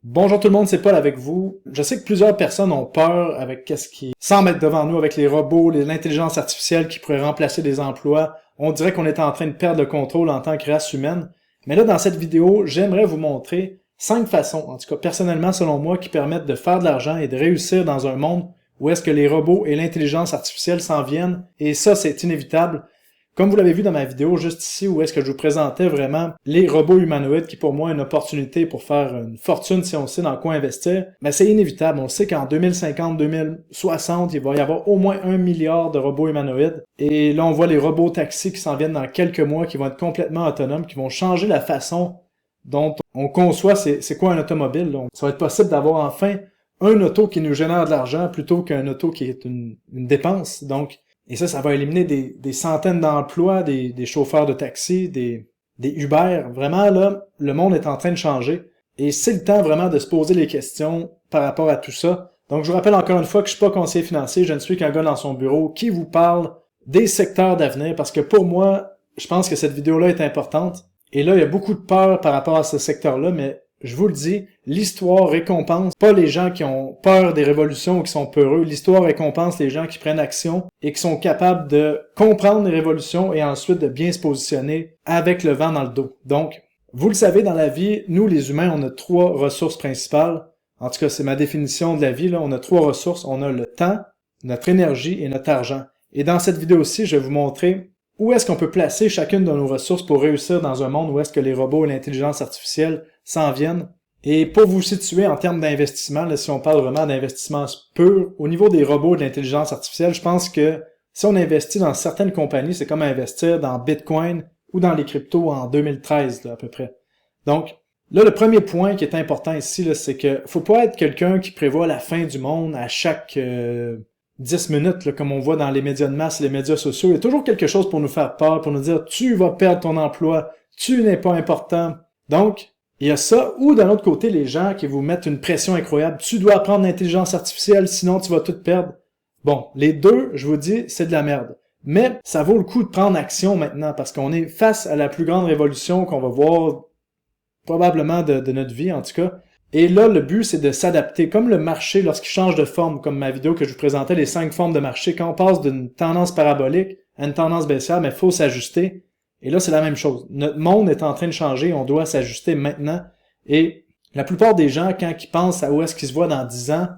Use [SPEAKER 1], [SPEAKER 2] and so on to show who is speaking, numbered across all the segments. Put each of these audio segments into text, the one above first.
[SPEAKER 1] Bonjour tout le monde, c'est Paul avec vous. Je sais que plusieurs personnes ont peur avec qu'est-ce qui semble être devant nous, avec les robots, l'intelligence artificielle qui pourrait remplacer des emplois. On dirait qu'on est en train de perdre le contrôle en tant que race humaine. Mais là, dans cette vidéo, j'aimerais vous montrer 5 façons, en tout cas personnellement selon moi, qui permettent de faire de l'argent et de réussir dans un monde où est-ce que les robots et l'intelligence artificielle s'en viennent. Et ça, c'est inévitable. Comme vous l'avez vu dans ma vidéo juste ici, où est-ce que je vous présentais vraiment les robots humanoïdes qui pour moi est une opportunité pour faire une fortune si on sait dans quoi investir, mais c'est inévitable. On sait qu'en 2050-2060, il va y avoir au moins 1 milliard de robots humanoïdes. Et là, on voit les robots taxis qui s'en viennent dans quelques mois, qui vont être complètement autonomes, qui vont changer la façon dont on conçoit c'est quoi un automobile. Donc, ça va être possible d'avoir enfin un auto qui nous génère de l'argent plutôt qu'un auto qui est une dépense. Donc, et ça va éliminer des centaines d'emplois, des chauffeurs de taxi, des Uber. Vraiment, là, le monde est en train de changer. Et c'est le temps vraiment de se poser les questions par rapport à tout ça. Donc, je vous rappelle encore une fois que je suis pas conseiller financier, je ne suis qu'un gars dans son bureau qui vous parle des secteurs d'avenir, parce que pour moi, je pense que cette vidéo-là est importante. Et là, il y a beaucoup de peur par rapport à ce secteur-là, mais je vous le dis, l'histoire récompense pas les gens qui ont peur des révolutions ou qui sont peureux. L'histoire récompense les gens qui prennent action et qui sont capables de comprendre les révolutions et ensuite de bien se positionner avec le vent dans le dos. Donc, vous le savez, dans la vie, nous les humains, on a 3 ressources principales. En tout cas, c'est ma définition de la vie, là. On a 3 ressources. On a le temps, notre énergie et notre argent. Et dans cette vidéo-ci, je vais vous montrer où est-ce qu'on peut placer chacune de nos ressources pour réussir dans un monde où est-ce que les robots et l'intelligence artificielle s'en viennent. Et pour vous situer en termes d'investissement, si on parle vraiment d'investissement pur, au niveau des robots et de l'intelligence artificielle, je pense que si on investit dans certaines compagnies, c'est comme investir dans Bitcoin ou dans les cryptos en 2013 là, à peu près. Donc, là, le premier point qui est important ici, là, c'est que faut pas être quelqu'un qui prévoit la fin du monde à chaque 10 minutes, là, comme on voit dans les médias de masse, les médias sociaux. Il y a toujours quelque chose pour nous faire peur, pour nous dire « tu vas perdre ton emploi, tu n'es pas important ». Donc, il y a ça, ou d'un autre côté, les gens qui vous mettent une pression incroyable. Tu dois apprendre l'intelligence artificielle, sinon tu vas tout perdre. Bon, les deux, je vous dis, c'est de la merde. Mais ça vaut le coup de prendre action maintenant, parce qu'on est face à la plus grande révolution qu'on va voir probablement de notre vie, en tout cas. Et là, le but, c'est de s'adapter. Comme le marché, lorsqu'il change de forme, comme ma vidéo que je vous présentais, les 5 formes de marché, quand on passe d'une tendance parabolique à une tendance baissière, mais il faut s'ajuster. Et là, c'est la même chose. Notre monde est en train de changer, on doit s'ajuster maintenant. Et la plupart des gens, quand ils pensent à où est-ce qu'ils se voient dans 10 ans,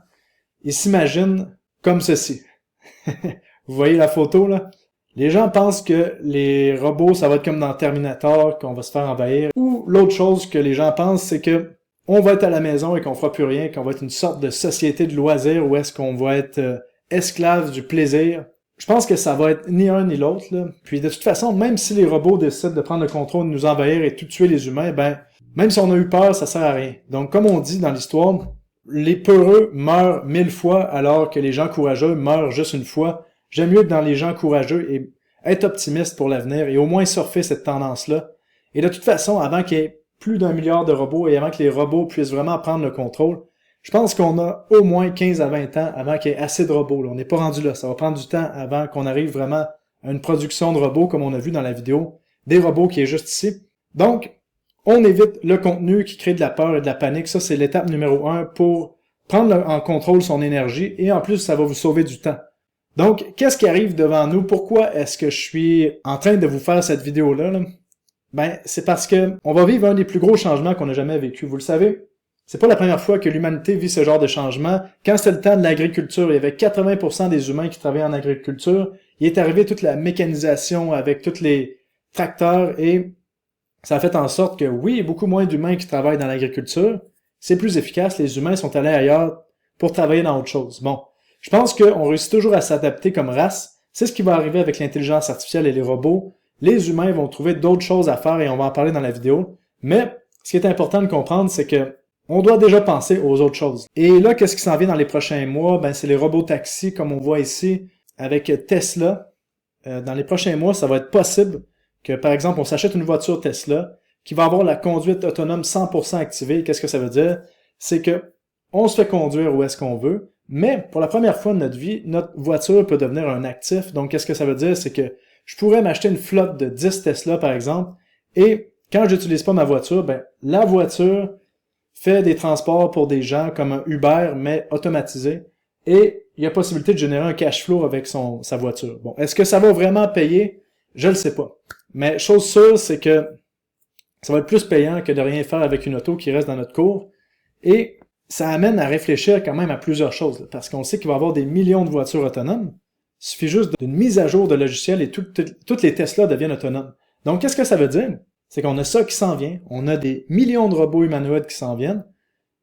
[SPEAKER 1] ils s'imaginent comme ceci. Vous voyez la photo, là? Les gens pensent que les robots, ça va être comme dans Terminator, qu'on va se faire envahir. Ou l'autre chose que les gens pensent, c'est que on va être à la maison et qu'on fera plus rien, qu'on va être une sorte de société de loisirs où est-ce qu'on va être esclave du plaisir. Je pense que ça va être ni un ni l'autre, là. Puis de toute façon, même si les robots décident de prendre le contrôle, de nous envahir et de tout tuer les humains, ben, même si on a eu peur, ça sert à rien. Donc, comme on dit dans l'histoire, les peureux meurent 1000 fois alors que les gens courageux meurent juste une fois. J'aime mieux être dans les gens courageux et être optimiste pour l'avenir et au moins surfer cette tendance-là. Et de toute façon, avant qu'il y ait plus d'1 milliard de robots et avant que les robots puissent vraiment prendre le contrôle, je pense qu'on a au moins 15 à 20 ans avant qu'il y ait assez de robots. Là. On n'est pas rendu là. Ça va prendre du temps avant qu'on arrive vraiment à une production de robots, comme on a vu dans la vidéo, des robots qui est juste ici. Donc, on évite le contenu qui crée de la peur et de la panique. Ça, c'est l'étape numéro 1 pour prendre en contrôle son énergie et en plus, ça va vous sauver du temps. Donc, qu'est-ce qui arrive devant nous? Pourquoi est-ce que je suis en train de vous faire cette vidéo-là? Là? Ben, c'est parce que on va vivre un des plus gros changements qu'on a jamais vécu. Vous le savez, c'est pas la première fois que l'humanité vit ce genre de changement. Quand c'était le temps de l'agriculture, il y avait 80% des humains qui travaillaient en agriculture. Il est arrivé toute la mécanisation avec tous les tracteurs et ça a fait en sorte que oui, il y a beaucoup moins d'humains qui travaillent dans l'agriculture. C'est plus efficace. Les humains sont allés ailleurs pour travailler dans autre chose. Bon, je pense qu'on réussit toujours à s'adapter comme race. C'est ce qui va arriver avec l'intelligence artificielle et les robots. Les humains vont trouver d'autres choses à faire et on va en parler dans la vidéo. Mais ce qui est important de comprendre, c'est que on doit déjà penser aux autres choses. Et là, qu'est-ce qui s'en vient dans les prochains mois? Ben, c'est les robots taxis, comme on voit ici, avec Tesla. Dans les prochains mois, ça va être possible que, par exemple, on s'achète une voiture Tesla qui va avoir la conduite autonome 100% activée. Qu'est-ce que ça veut dire? C'est que on se fait conduire où est-ce qu'on veut, mais pour la première fois de notre vie, notre voiture peut devenir un actif. Donc, qu'est-ce que ça veut dire? C'est que je pourrais m'acheter une flotte de 10 Tesla, par exemple, et quand j'utilise pas ma voiture, ben, la voiture fait des transports pour des gens comme un Uber, mais automatisé, et il y a possibilité de générer un cash flow avec sa voiture. Bon, est-ce que ça va vraiment payer? Je le sais pas. Mais chose sûre, c'est que ça va être plus payant que de rien faire avec une auto qui reste dans notre cour. Et ça amène à réfléchir quand même à plusieurs choses, parce qu'on sait qu'il va y avoir des millions de voitures autonomes. Il suffit juste d'une mise à jour de logiciel et toutes les Tesla deviennent autonomes. Donc, qu'est-ce que ça veut dire? C'est qu'on a ça qui s'en vient, on a des millions de robots humanoïdes qui s'en viennent,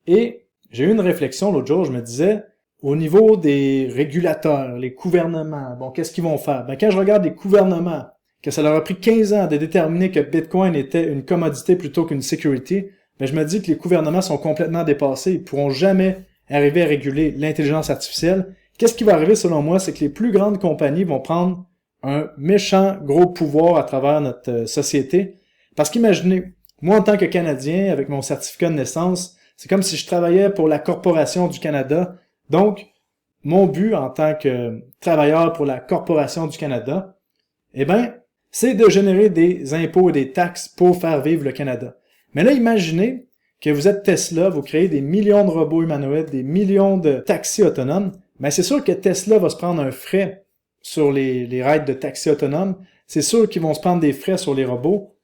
[SPEAKER 1] et j'ai eu une réflexion l'autre jour, je me disais, au niveau des régulateurs, les gouvernements, bon, qu'est-ce qu'ils vont faire? Ben, quand je regarde les gouvernements, que ça leur a pris 15 ans de déterminer que Bitcoin était une commodité plutôt qu'une security, ben, je me dis que les gouvernements sont complètement dépassés, ils pourront jamais arriver à réguler l'intelligence artificielle. Qu'est-ce qui va arriver selon moi? C'est que les plus grandes compagnies vont prendre un méchant gros pouvoir à travers notre société. Parce qu'imaginez, moi en tant que Canadien, avec mon certificat de naissance, c'est comme si je travaillais pour la Corporation du Canada. Donc, mon but en tant que travailleur pour la Corporation du Canada, eh ben, c'est de générer des impôts et des taxes pour faire vivre le Canada. Mais là, imaginez que vous êtes Tesla, vous créez des millions de robots humanoïdes, des millions de taxis autonomes. Mais c'est sûr que Tesla va se prendre un frais sur les rides de taxis autonomes. C'est sûr qu'ils vont se prendre des frais sur les robots.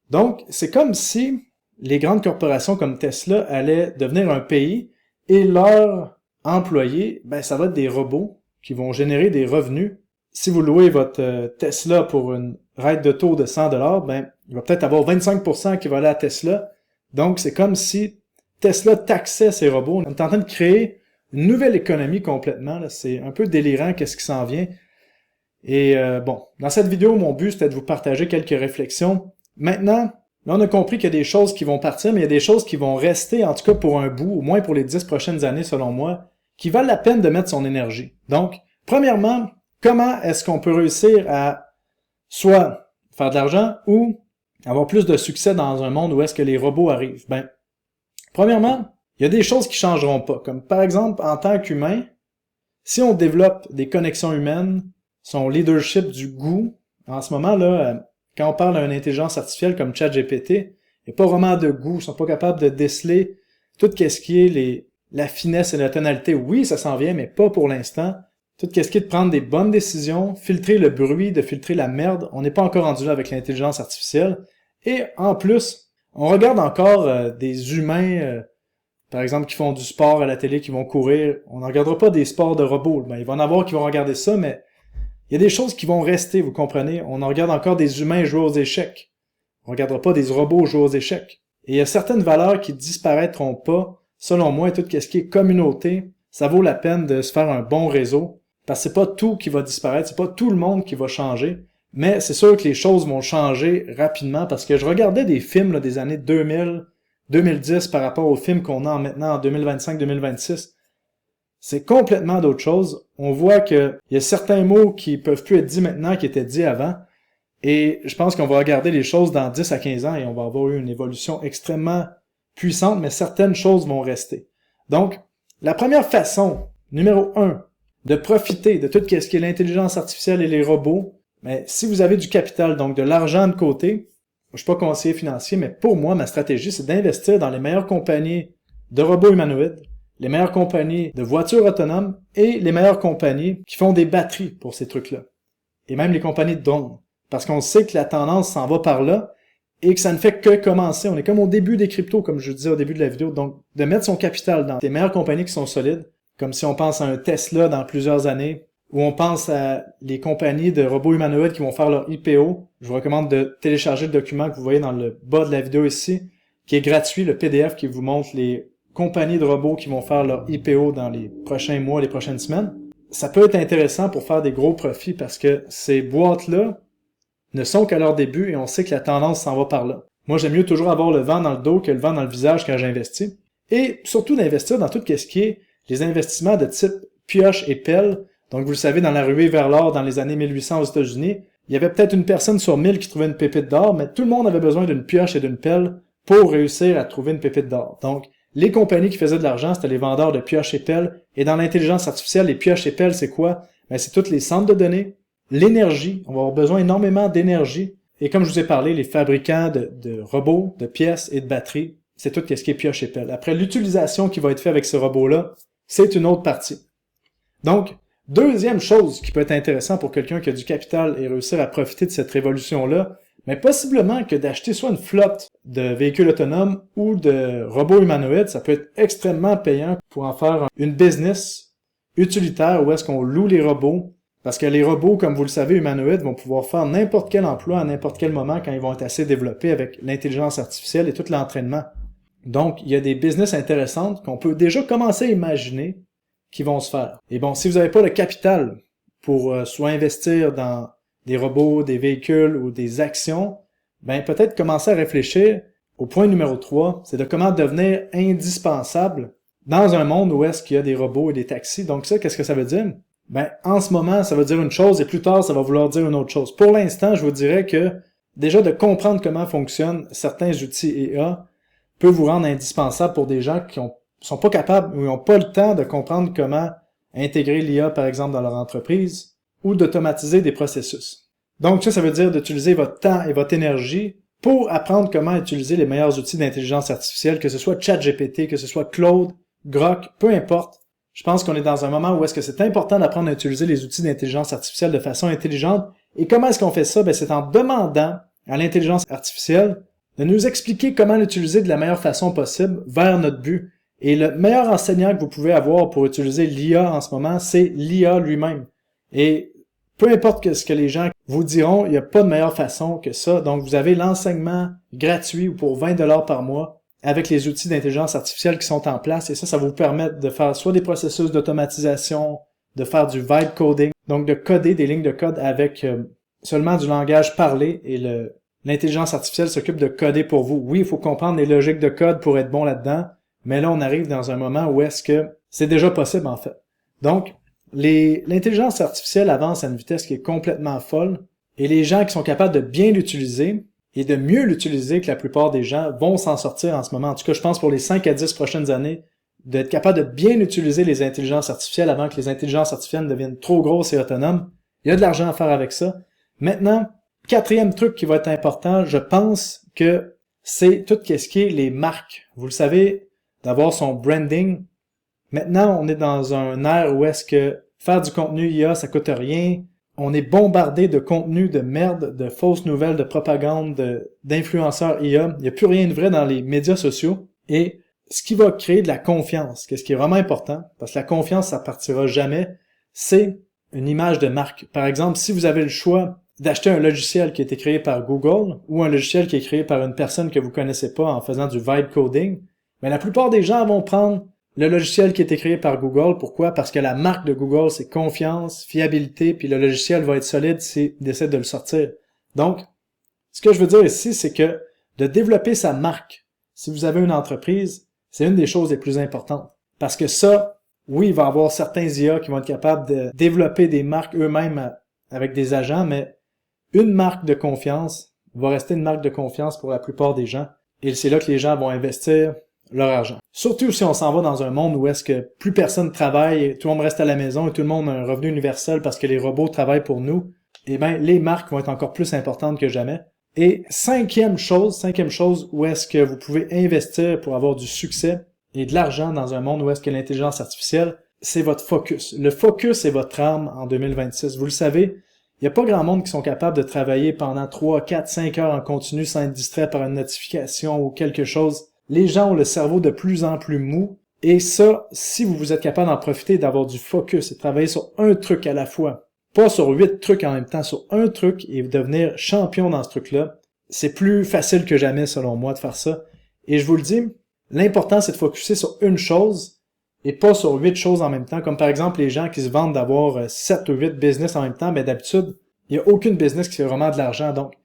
[SPEAKER 1] Donc, c'est comme si les grandes corporations comme Tesla allaient devenir un pays et leurs employés, ben, ça va être des robots qui vont générer des revenus. Si vous louez votre Tesla pour une ride d'auto de 100$, ben, il va peut-être avoir 25% qui va aller à Tesla. Donc, c'est comme si Tesla taxait ces robots. On est en train de créer une nouvelle économie complètement. C'est un peu délirant qu'est-ce qui s'en vient. Et bon, dans cette vidéo, mon but, c'était de vous partager quelques réflexions. Maintenant, là, on a compris qu'il y a des choses qui vont partir, mais il y a des choses qui vont rester, en tout cas pour un bout, au moins pour les 10 prochaines années, selon moi, qui valent la peine de mettre son énergie. Donc, premièrement, comment est-ce qu'on peut réussir à soit faire de l'argent ou avoir plus de succès dans un monde où est-ce que les robots arrivent? Ben, premièrement, il y a des choses qui changeront pas. Comme par exemple, en tant qu'humain, si on développe des connexions humaines, son leadership du goût, en ce moment, là, quand on parle d'une intelligence artificielle comme ChatGPT, il n'y a pas vraiment de goût, ils sont pas capables de déceler tout ce qui est la finesse et la tonalité. Oui, ça s'en vient, mais pas pour l'instant. Tout ce qui est de prendre des bonnes décisions, filtrer le bruit, de filtrer la merde, on n'est pas encore rendu là avec l'intelligence artificielle. Et en plus, on regarde encore des humains, par exemple, qui font du sport à la télé, qui vont courir. On ne regardera pas des sports de robots. Ben, il va y en avoir qui vont regarder ça, mais il y a des choses qui vont rester, vous comprenez. On en regarde encore des humains jouer aux échecs. On ne regardera pas des robots jouer aux échecs. Et il y a certaines valeurs qui disparaîtront pas. Selon moi, tout ce qui est communauté, ça vaut la peine de se faire un bon réseau. Parce que c'est pas tout qui va disparaître, c'est pas tout le monde qui va changer. Mais c'est sûr que les choses vont changer rapidement parce que je regardais des films là, des années 2000, 2010 par rapport aux films qu'on a maintenant en 2025-2026. C'est complètement d'autre chose. On voit qu'il y a certains mots qui peuvent plus être dits maintenant qui étaient dits avant. Et je pense qu'on va regarder les choses dans 10 à 15 ans et on va avoir eu une évolution extrêmement puissante, mais certaines choses vont rester. Donc, la première façon, numéro 1, de profiter de tout ce qui est l'intelligence artificielle et les robots, mais si vous avez du capital, donc de l'argent de côté, je suis pas conseiller financier, mais pour moi, ma stratégie, c'est d'investir dans les meilleures compagnies de robots humanoïdes, les meilleures compagnies de voitures autonomes et les meilleures compagnies qui font des batteries pour ces trucs-là. Et même les compagnies de drones. Parce qu'on sait que la tendance s'en va par là et que ça ne fait que commencer. On est comme au début des cryptos, comme je disais au début de la vidéo. Donc, de mettre son capital dans des meilleures compagnies qui sont solides, comme si on pense à un Tesla dans plusieurs années, ou on pense à les compagnies de robots humanoïdes qui vont faire leur IPO. Je vous recommande de télécharger le document que vous voyez dans le bas de la vidéo ici, qui est gratuit, le PDF qui vous montre les compagnies de robots qui vont faire leur IPO dans les prochains mois, les prochaines semaines. Ça peut être intéressant pour faire des gros profits parce que ces boîtes-là ne sont qu'à leur début et on sait que la tendance s'en va par là. Moi, j'aime mieux toujours avoir le vent dans le dos que le vent dans le visage quand j'investis. Et surtout d'investir dans tout ce qui est les investissements de type pioche et pelle. Donc, vous le savez, dans la ruée vers l'or dans les années 1800 aux États-Unis, il y avait peut-être une personne sur 1000 qui trouvait une pépite d'or, mais tout le monde avait besoin d'une pioche et d'une pelle pour réussir à trouver une pépite d'or. Donc, les compagnies qui faisaient de l'argent, c'était les vendeurs de pioches et pelles. Et dans l'intelligence artificielle, les pioches et pelles, c'est quoi? Ben, c'est tous les centres de données, l'énergie. On va avoir besoin énormément d'énergie. Et comme je vous ai parlé, les fabricants de robots, de pièces et de batteries, c'est tout ce qui est pioche et pelle. Après, l'utilisation qui va être faite avec ce robot-là, c'est une autre partie. Donc, deuxième chose qui peut être intéressant pour quelqu'un qui a du capital et réussir à profiter de cette révolution-là, mais possiblement que d'acheter soit une flotte de véhicules autonomes ou de robots humanoïdes, ça peut être extrêmement payant pour en faire une business utilitaire où est-ce qu'on loue les robots. Parce que les robots, comme vous le savez, humanoïdes, vont pouvoir faire n'importe quel emploi à n'importe quel moment quand ils vont être assez développés avec l'intelligence artificielle et tout l'entraînement. Donc, il y a des business intéressantes qu'on peut déjà commencer à imaginer qui vont se faire. Et bon, si vous n'avez pas le capital pour soit investir dans des robots, des véhicules ou des actions, ben peut-être commencer à réfléchir au point numéro 3, c'est de comment devenir indispensable dans un monde où est-ce qu'il y a des robots et des taxis. Donc ça, qu'est-ce que ça veut dire? Ben, en ce moment, ça veut dire une chose et plus tard, ça va vouloir dire une autre chose. Pour l'instant, je vous dirais que déjà de comprendre comment fonctionnent certains outils IA peut vous rendre indispensable pour des gens qui sont pas capables ou n'ont pas le temps de comprendre comment intégrer l'IA, par exemple, dans leur entreprise ou d'automatiser des processus. Donc ça veut dire d'utiliser votre temps et votre énergie pour apprendre comment utiliser les meilleurs outils d'intelligence artificielle, que ce soit ChatGPT, que ce soit Claude, Grok, peu importe. Je pense qu'on est dans un moment où est-ce que c'est important d'apprendre à utiliser les outils d'intelligence artificielle de façon intelligente. Et comment est-ce qu'on fait ça? Ben, c'est en demandant à l'intelligence artificielle de nous expliquer comment l'utiliser de la meilleure façon possible vers notre but. Et le meilleur enseignant que vous pouvez avoir pour utiliser l'IA en ce moment, c'est l'IA lui-même. Et peu importe ce que les gens vous diront, il n'y a pas de meilleure façon que ça. Donc, vous avez l'enseignement gratuit ou pour 20$ par mois avec les outils d'intelligence artificielle qui sont en place. Et ça vous permet de faire soit des processus d'automatisation, de faire du vibe coding, donc de coder des lignes de code avec seulement du langage parlé et l'intelligence artificielle s'occupe de coder pour vous. Oui, il faut comprendre les logiques de code pour être bon là-dedans, mais là, on arrive dans un moment où est-ce que c'est déjà possible, en fait. Donc, l'intelligence artificielle avance à une vitesse qui est complètement folle, et les gens qui sont capables de bien l'utiliser et de mieux l'utiliser que la plupart des gens vont s'en sortir en ce moment. En tout cas, je pense pour les 5 à 10 prochaines années, d'être capable de bien utiliser les intelligences artificielles avant que les intelligences artificielles deviennent trop grosses et autonomes. Il y a de l'argent à faire avec ça. Maintenant, quatrième truc qui va être important, je pense que c'est tout ce qui est les marques. Vous le savez, d'avoir son branding. Maintenant, on est dans un ère où est-ce que faire du contenu IA, ça coûte rien. On est bombardé de contenu de merde, de fausses nouvelles, de propagande, d'influenceurs IA. Il n'y a plus rien de vrai dans les médias sociaux. Et ce qui va créer de la confiance, ce qui est vraiment important, parce que la confiance, ça partira jamais, c'est une image de marque. Par exemple, si vous avez le choix d'acheter un logiciel qui a été créé par Google ou un logiciel qui est créé par une personne que vous connaissez pas en faisant du vibe coding, mais la plupart des gens vont prendre le logiciel qui a été créé par Google. Pourquoi? Parce que la marque de Google, c'est confiance, fiabilité, puis le logiciel va être solide s'il décide de le sortir. Donc, ce que je veux dire ici, c'est que de développer sa marque, si vous avez une entreprise, c'est une des choses les plus importantes. Parce que ça, oui, il va y avoir certains IA qui vont être capables de développer des marques eux-mêmes avec des agents, mais une marque de confiance va rester une marque de confiance pour la plupart des gens. Et c'est là que les gens vont investir leur argent. Surtout si on s'en va dans un monde où est-ce que plus personne travaille, et tout le monde reste à la maison et tout le monde a un revenu universel parce que les robots travaillent pour nous, eh bien, les marques vont être encore plus importantes que jamais. Et cinquième chose où est-ce que vous pouvez investir pour avoir du succès et de l'argent dans un monde où est-ce que l'intelligence artificielle, c'est votre focus. Le focus est votre arme en 2026. Vous le savez, il n'y a pas grand monde qui sont capables de travailler pendant 3, 4, 5 heures en continu sans être distrait par une notification ou quelque chose. Les gens ont le cerveau de plus en plus mou. Et ça, si vous êtes capable d'en profiter, d'avoir du focus et de travailler sur un truc à la fois, pas sur 8 trucs en même temps, sur un truc et devenir champion dans ce truc-là, c'est plus facile que jamais, selon moi, de faire ça. Et je vous le dis, l'important, c'est de focuser sur une chose et pas sur 8 choses en même temps. Comme par exemple, les gens qui se vendent d'avoir 7 ou 8 business en même temps, mais d'habitude, il n'y a aucune business qui fait vraiment de l'argent. Donc,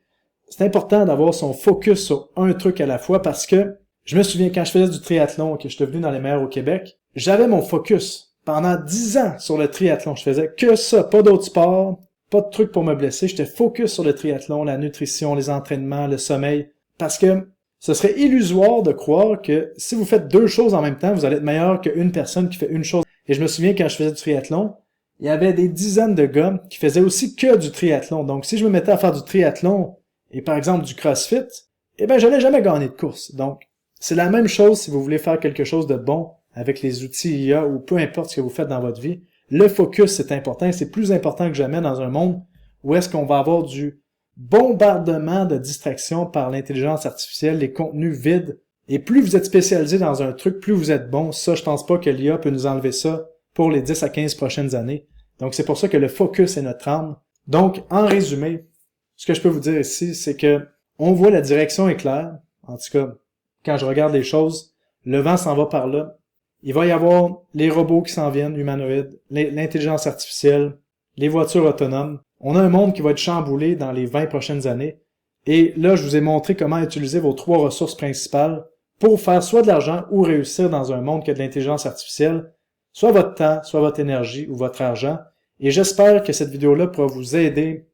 [SPEAKER 1] c'est important d'avoir son focus sur un truc à la fois parce que je me souviens quand je faisais du triathlon et que je suis devenu dans les meilleurs au Québec, j'avais mon focus pendant 10 ans sur le triathlon. Je faisais que ça, pas d'autres sports, pas de trucs pour me blesser. J'étais focus sur le triathlon, la nutrition, les entraînements, le sommeil. Parce que ce serait illusoire de croire que si vous faites 2 choses en même temps, vous allez être meilleur qu'une personne qui fait une chose. Et je me souviens quand je faisais du triathlon, il y avait des dizaines de gars qui faisaient aussi que du triathlon. Donc si je me mettais à faire du triathlon et par exemple du CrossFit, eh ben j'allais jamais gagner de course. Donc C'est la même chose si vous voulez faire quelque chose de bon avec les outils IA ou peu importe ce que vous faites dans votre vie. Le focus, c'est important. C'est plus important que jamais dans un monde où est-ce qu'on va avoir du bombardement de distractions par l'intelligence artificielle, les contenus vides. Et plus vous êtes spécialisé dans un truc, plus vous êtes bon. Ça, je pense pas que l'IA peut nous enlever ça pour les 10 à 15 prochaines années. Donc, c'est pour ça que le focus est notre arme. Donc, en résumé, ce que je peux vous dire ici, c'est que on voit la direction est claire. En tout cas, quand je regarde les choses, le vent s'en va par là. Il va y avoir les robots qui s'en viennent, humanoïdes, l'intelligence artificielle, les voitures autonomes. On a un monde qui va être chamboulé dans les 20 prochaines années. Et là, je vous ai montré comment utiliser vos 3 ressources principales pour faire soit de l'argent ou réussir dans un monde qui a de l'intelligence artificielle, soit votre temps, soit votre énergie ou votre argent. Et j'espère que cette vidéo-là pourra vous aider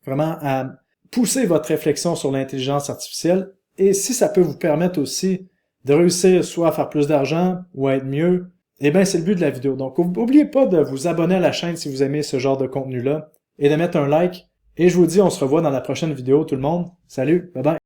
[SPEAKER 1] vraiment à pousser votre réflexion sur l'intelligence artificielle. Et si ça peut vous permettre aussi de réussir soit à faire plus d'argent ou à être mieux, eh bien, c'est le but de la vidéo. Donc, n'oubliez pas de vous abonner à la chaîne si vous aimez ce genre de contenu-là et de mettre un like. Et je vous dis, on se revoit dans la prochaine vidéo, tout le monde. Salut, bye bye!